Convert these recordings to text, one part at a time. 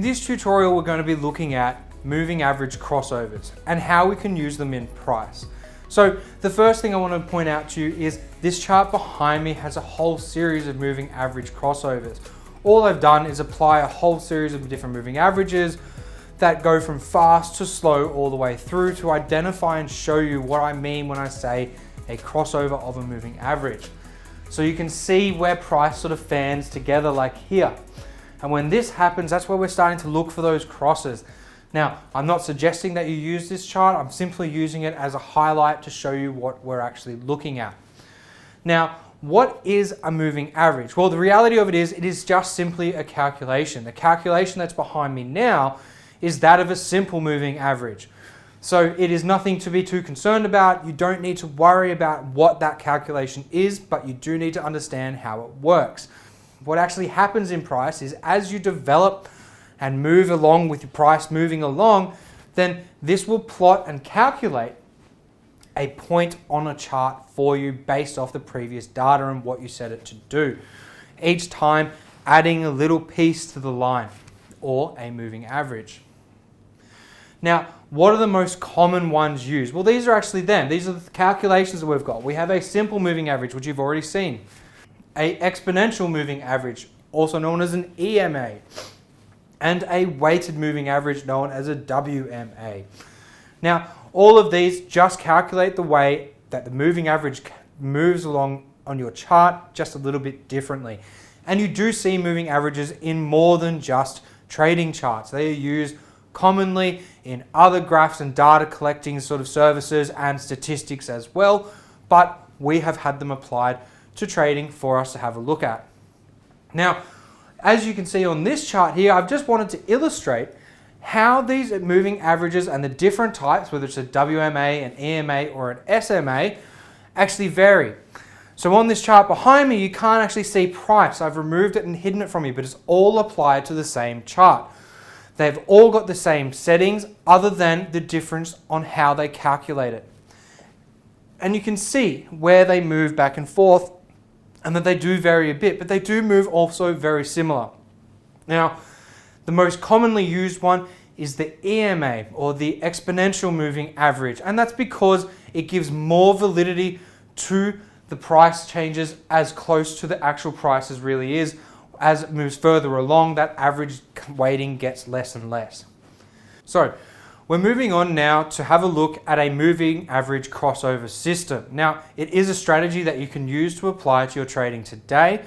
this tutorial, we're going to be looking at moving average crossovers and how we can use them in price. So the first thing I want to point out to you is this chart behind me has a whole series of moving average crossovers. All I've done is apply a whole series of different moving averages that go from fast to slow all the way through to identify and show you what I mean when I say a crossover of a moving average. So you can see where price sort of fans together like here. And when this happens, that's where we're starting to look for those crosses. Now, I'm not suggesting that you use this chart. I'm simply using it as a highlight to show you what we're actually looking at. Now, what is a moving average? Well, the reality of it is just simply a calculation. The calculation that's behind me now is that of a simple moving average. So it is nothing to be too concerned about. You don't need to worry about what that calculation is, but you do need to understand how it works. What actually happens in price is as you develop and move along with your price moving along, then this will plot and calculate a point on a chart for you based off the previous data and what you set it to do. Each time adding a little piece to the line or a moving average. Now, what are the most common ones used? Well, these are actually them. These are the calculations that we've got. We have a simple moving average, which you've already seen. An exponential moving average, also known as an EMA. And a weighted moving average known as a WMA. Now, all of these just calculate the way that the moving average moves along on your chart just a little bit differently. And you do see moving averages in more than just trading charts. They are used commonly in other graphs and data collecting sort of services and statistics as well, but we have had them applied to trading for us to have a look at. Now, as you can see on this chart here, I've just wanted to illustrate how these moving averages and the different types, whether it's a WMA, an EMA, or an SMA, actually vary. So on this chart behind me, you can't actually see price. I've removed it and hidden it from you, but it's all applied to the same chart. They've all got the same settings other than the difference on how they calculate it. And you can see where they move back and forth and that they do vary a bit, but they do move also very similar. Now, the most commonly used one is the EMA, or the exponential moving average, and that's because it gives more validity to the price changes as close to the actual price as really is. As it moves further along, that average weighting gets less and less. So, we're moving on now to have a look at a moving average crossover system. Now, it is a strategy that you can use to apply to your trading today,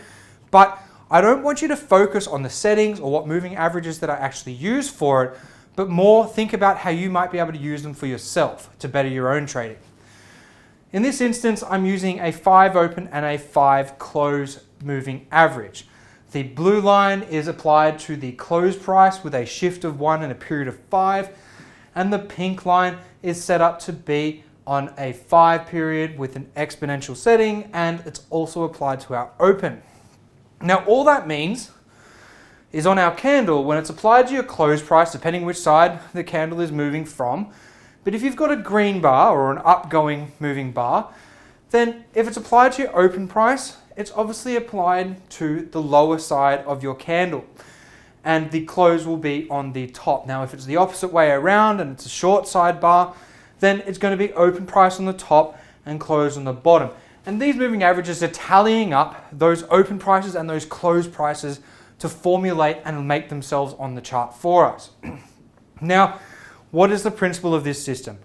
but I don't want you to focus on the settings or what moving averages that I actually use for it, but more think about how you might be able to use them for yourself to better your own trading. In this instance, I'm using a 5 open and a 5 close moving average. The blue line is applied to the close price with a shift of 1 and a period of 5, and the pink line is set up to be on a 5 period with an exponential setting, and it's also applied to our open. Now, all that means is on our candle, when it's applied to your close price, depending which side the candle is moving from, but if you've got a green bar or an upgoing moving bar, then if it's applied to your open price, it's obviously applied to the lower side of your candle, and the close will be on the top. Now, if it's the opposite way around and it's a short side bar, then it's going to be open price on the top and close on the bottom. And these moving averages are tallying up those open prices and those close prices to formulate and make themselves on the chart for us. Now, what is the principle of this system?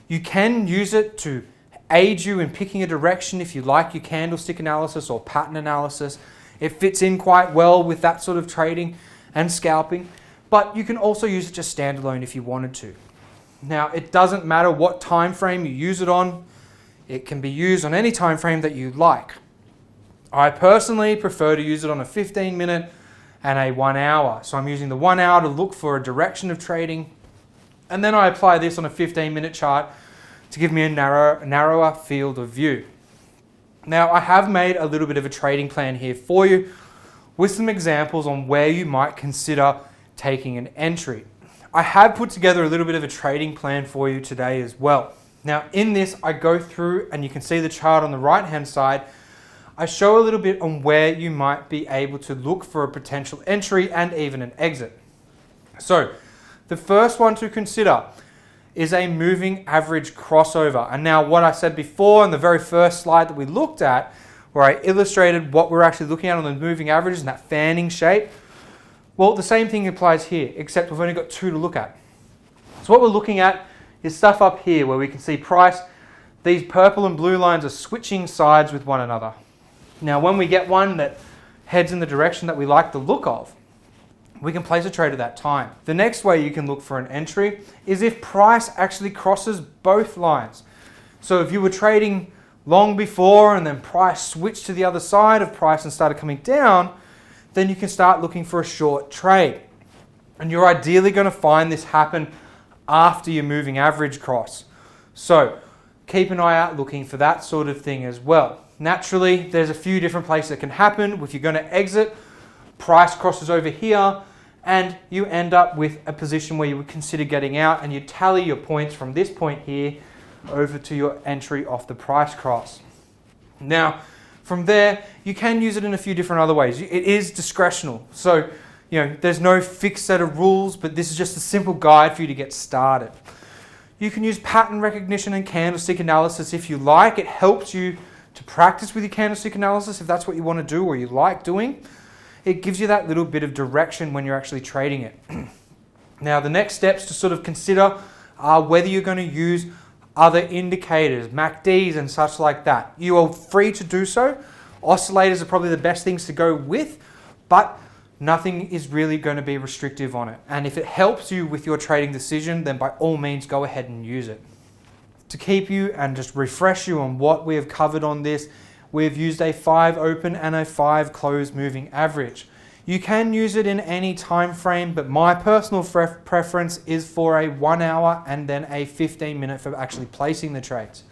You can use it to aid you in picking a direction if you like your candlestick analysis or pattern analysis. It fits in quite well with that sort of trading and scalping, but you can also use it just standalone if you wanted to. Now, it doesn't matter what time frame you use it on. It can be used on any time frame that you like. I personally prefer to use it on a 15-minute and a 1 hour. So I'm using the 1 hour to look for a direction of trading, and then I apply this on a 15-minute chart to give me a narrower field of view. Now, I have made a little bit of a trading plan here for you with some examples on where you might consider taking an entry. I have put together a little bit of a trading plan for you today as well. Now, in this, I go through, and you can see the chart on the right-hand side. I show a little bit on where you might be able to look for a potential entry and even an exit. So the first one to consider is a moving average crossover. And now what I said before in the very first slide that we looked at, where I illustrated what we're actually looking at on the moving averages and that fanning shape, well, the same thing applies here, except we've only got two to look at. So what we're looking at is stuff up here where we can see price. These purple and blue lines are switching sides with one another. Now, when we get one that heads in the direction that we like the look of, we can place a trade at that time. The next way you can look for an entry is if price actually crosses both lines. So if you were trading long before and then price switched to the other side of price and started coming down, then you can start looking for a short trade. And you're ideally going to find this happen after your moving average cross. So keep an eye out looking for that sort of thing as well. Naturally, there's a few different places that can happen. If you're going to exit, price crosses over here and you end up with a position where you would consider getting out, and you tally your points from this point here over to your entry off the price cross. Now, from there, you can use it in a few different other ways. It is discretional. So, there's no fixed set of rules, but this is just a simple guide for you to get started. You can use pattern recognition and candlestick analysis if you like. It helps you to practice with your candlestick analysis if that's what you want to do or you like doing. It gives you that little bit of direction when you're actually trading it. Now, the next steps to sort of consider are whether you're going to use other indicators, MACDs and such like that. You are free to do so. Oscillators are probably the best things to go with, but nothing is really going to be restrictive on it. And if it helps you with your trading decision, then by all means go ahead and use it. To keep you and just refresh you on what we have covered on this, we've used a 5 open and a 5 close moving average. You can use it in any time frame, but my personal preference is for a 1 hour and then a 15-minute for actually placing the trades.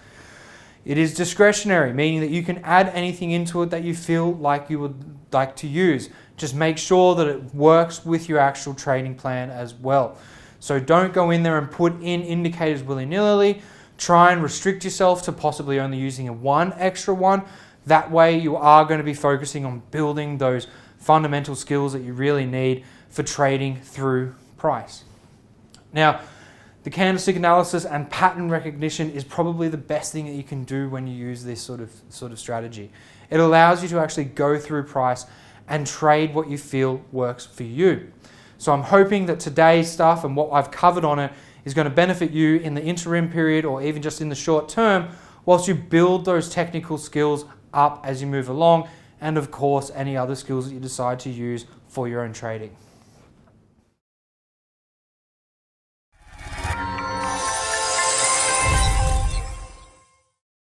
It is discretionary, meaning that you can add anything into it that you feel like you would like to use. Just make sure that it works with your actual trading plan as well. So don't go in there and put in indicators willy-nilly. Try and restrict yourself to possibly only using a 1 extra one. That way you are going to be focusing on building those fundamental skills that you really need for trading through price. Now, the candlestick analysis and pattern recognition is probably the best thing that you can do when you use this sort of strategy. It allows you to actually go through price and trade what you feel works for you. So I'm hoping that today's stuff and what I've covered on it is going to benefit you in the interim period or even just in the short term, whilst you build those technical skills up as you move along, and of course any other skills that you decide to use for your own trading.